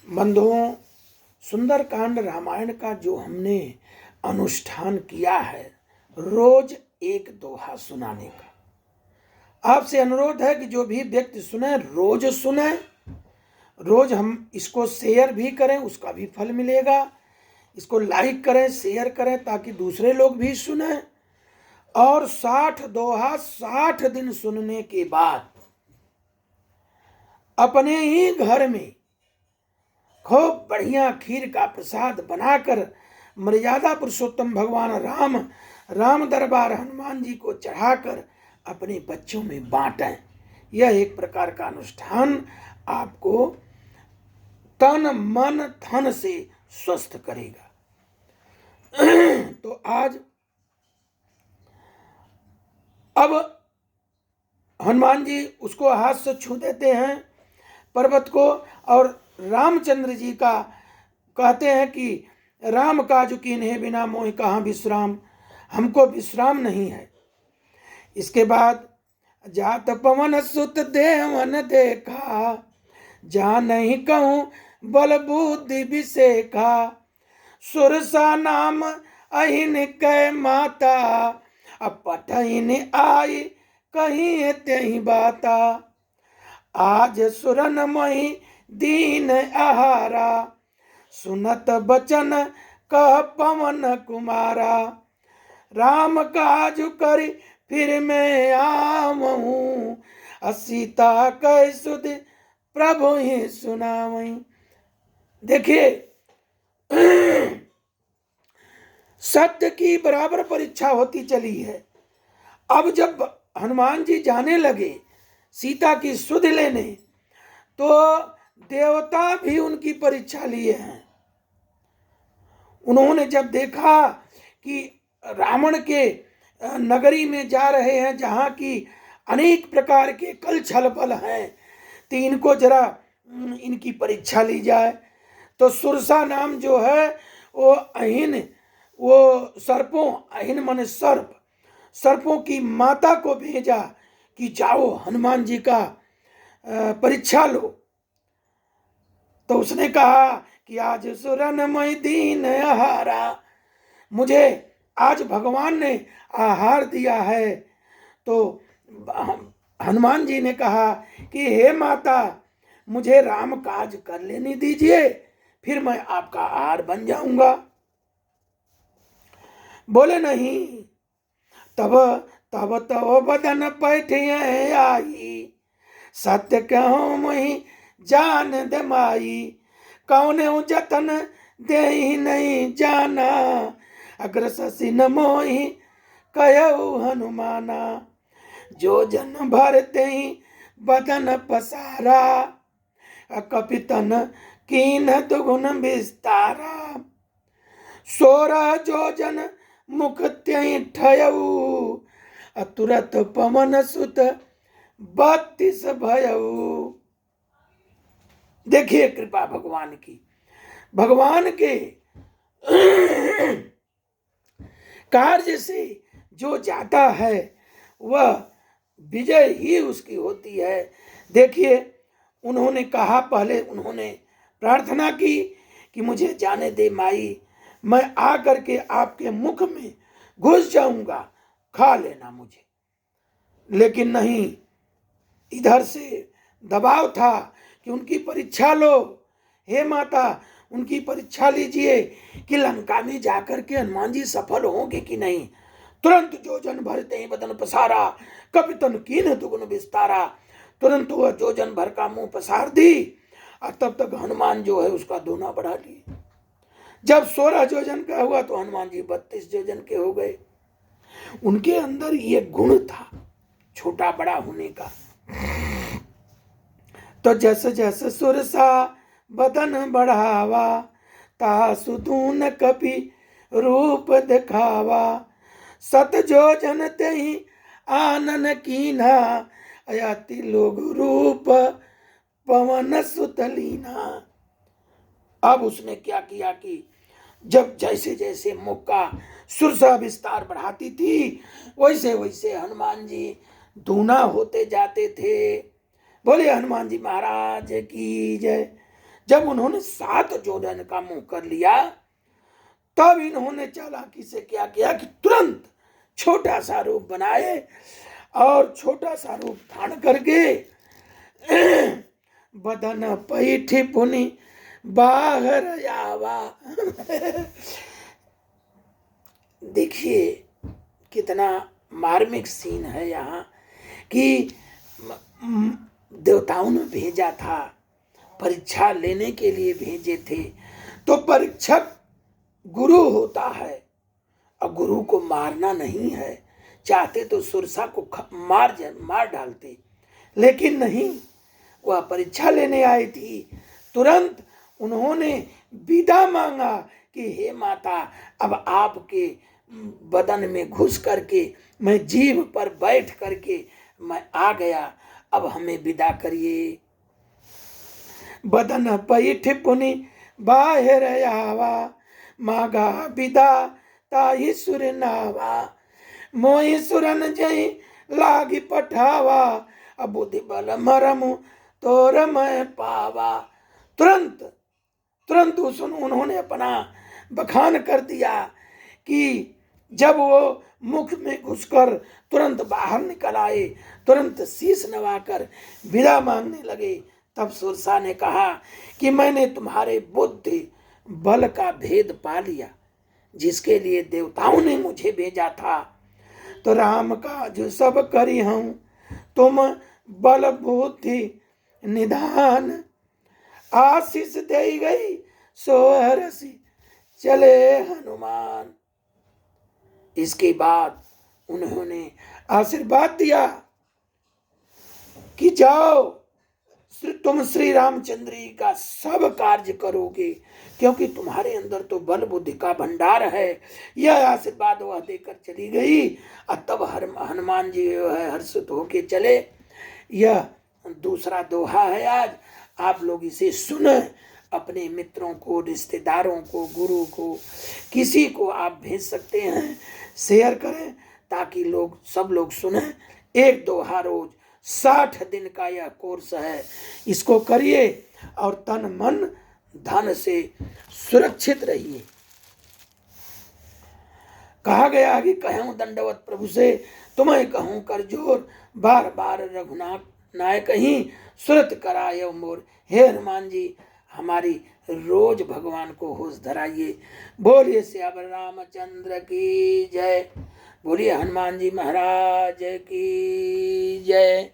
बंधुओं, सुंदरकांड रामायण का जो हमने अनुष्ठान किया है, रोज एक दोहा सुनाने का, आपसे अनुरोध है कि जो भी व्यक्ति सुने रोज सुने, रोज हम इसको शेयर भी करें, उसका भी फल मिलेगा। इसको लाइक करें, शेयर करें, ताकि दूसरे लोग भी सुने। और 60 दोहा 60 दिन सुनने के बाद अपने ही घर में खूब बढ़िया खीर का प्रसाद बनाकर मर्यादा पुरुषोत्तम भगवान राम दरबार हनुमान जी को चढ़ाकर अपने बच्चों में बांटें। यह एक प्रकार का अनुष्ठान आपको तन मन धन से स्वस्थ करेगा। तो आज अब हनुमान जी उसको हाथ से छू देते हैं पर्वत को, और रामचंद्र जी का कहते हैं कि राम काजु कीन्हे बिना मोहि कहाँ विश्राम, हमको विश्राम नहीं है। इसके बाद जात पवन सुत देवन देखा, जा नहीं कहूँ बल बुद्धि विसेखा, सुरसा नाम अहिन कै माता, अब पठहिन आई कहीं त्यही बाता, आज सुरन मही दीन आहारा, सुनत बचन कह पवन कुमारा, राम काजु करि फिर मैं आवहूँ, सीता कै सुध प्रभु ही सुनावहीं। देखिए, सत्य की बराबर परीक्षा होती चली है। अब जब हनुमान जी जाने लगे सीता की सुध लेने, तो देवता भी उनकी परीक्षा लिए हैं। उन्होंने जब देखा कि रावण के नगरी में जा रहे हैं, जहाँ की अनेक प्रकार के कल छल बल हैं, तो इनको जरा इनकी परीक्षा ली जाए। तो सुरसा नाम जो है वो अहिन, वो सर्पों, अहिन माने सर्प, सर्पों की माता को भेजा कि जाओ हनुमान जी का परीक्षा लो। तो उसने कहा कि आज सुरन मई दीन आहारा, मुझे आज भगवान ने आहार दिया है। तो हनुमान जी ने कहा कि हे माता, मुझे राम काज कर लेने दीजिए, फिर मैं आपका आहार बन जाऊंगा। बोले नहीं, तब तब तब बदन पैठे आई, सत्य कहूँ मही जान दे माई, कौने जतन दे ही नहीं जाना, अग्र शशि न मोहि कहु हनुमाना, जो जन भरते ही बदन पसारा, कपितन कीन दुगुन विस्तारा, 16 जोजन मुख त्यहि ठयऊ, तुरत पवन सुत 32 भयऊ। देखिए कृपा भगवान की, भगवान के कार्य से जो जाता है वह विजय ही उसकी होती है। देखिए, उन्होंने कहा, पहले उन्होंने प्रार्थना की कि मुझे जाने दे माई, मैं आकर के आपके मुख में घुस जाऊंगा, खा लेना मुझे। लेकिन नहीं, इधर से दबाव था कि उनकी परीक्षा लो, हे माता उनकी परीक्षा लीजिए कि लंका में जाकर के हनुमान जी सफल होंगे कि नहीं। तुरंत जो जन भरते ही बदन पसारा, कपितन कीन दुगुन विस्तारा, तुरंत वह जो जन भर का मुंह पसार दी, और तब तक हनुमान जो है उसका दोना बढ़ा ली। जब 16 जोजन का हुआ तो हनुमान जी 32 जोजन के हो गए। उनके अंदर ये गुण था छोटा बड़ा होने का। तो जैसे जैसे सुरसा बदन बढ़ावा, ता सुदून कपि रूप दिखावा, सत जोजन तेहि आनन कीन्हा, अयाति लोग रूप पवन सुत लीन्हा। अब उसने क्या किया कि जब जैसे जैसे मुख का सुरसा विस्तार बढ़ाती थी, वैसे वैसे हनुमान जी दूना होते जाते थे। बोले हनुमान जी महाराज की जय। जब उन्होंने 7 जोड़न का मुंह कर लिया, तब इन्होंने चालाकी से क्या किया कि तुरंत छोटा सा रूप बनाए और छोटा सा रूप धारण करके बदन पैठी पुनि बाहर आवा। देखिए कितना मार्मिक सीन है यहाँ कि देवताओं ने भेजा था, परीक्षा लेने के लिए भेजे थे। तो परीक्षक गुरु होता है और गुरु को मारना नहीं है। चाहते तो सुरसा को मार डालते, लेकिन नहीं, वह परीक्षा लेने आई थी। तुरंत उन्होंने विदा मांगा कि हे माता, अब आपके बदन में घुस करके मैं जीभ पर बैठ करके मैं आ गया, अब हमें विदा करिए। बदन पैठ पुनि बाहर आवा, मागा विदा ताहि सुर नावा, मोहि सुरन जय लागी पठावा, अब बुद्धि बल मरमु तोर मैं पावा। तुरंत तुरंत उन्होंने अपना बखान कर दिया कि जब वो मुख में घुसकर तुरंत बाहर निकल आए, तुरंत शीश नवाकर विदा मांगने लगे। तब सुरसा ने कहा कि मैंने तुम्हारे बुद्धि बल का भेद पा लिया, जिसके लिए देवताओं ने मुझे भेजा था। तो राम का जो सब करी हूं, तुम बल बुद्धि निधान, आशीष दे गई सोहरसी चले हनुमान। इसके बाद उन्होंने आशीर्वाद दिया कि जाओ, तुम श्री रामचंद्र जी का सब कार्य करोगे, क्योंकि तुम्हारे अंदर तो बल बुद्धि का भंडार है। यह आशीर्वाद वह देकर चली गई और तब हनुमान जी हर्षित होके चले। यह दूसरा दोहा है, आज आप लोग इसे सुने, अपने मित्रों को, रिश्तेदारों को, गुरु को, किसी को आप भेज सकते हैं, शेयर करें ताकि सब लोग सुने। एक दोहा रोज, 60 दिन का यह कोर्स है, इसको करिए और तन मन धन से सुरक्षित रहिए। कहा गया कि कहूं दंडवत प्रभु से, तुम्हें कहूं कर जोर, बार बार रघुनाथ नायक ही सुरत करायो मोर। हे हनुमान जी, हमारी रोज भगवान को होश धराइए। बोलिए सियावर रामचंद्र की जय, बोलिए हनुमान जी महाराज की जय।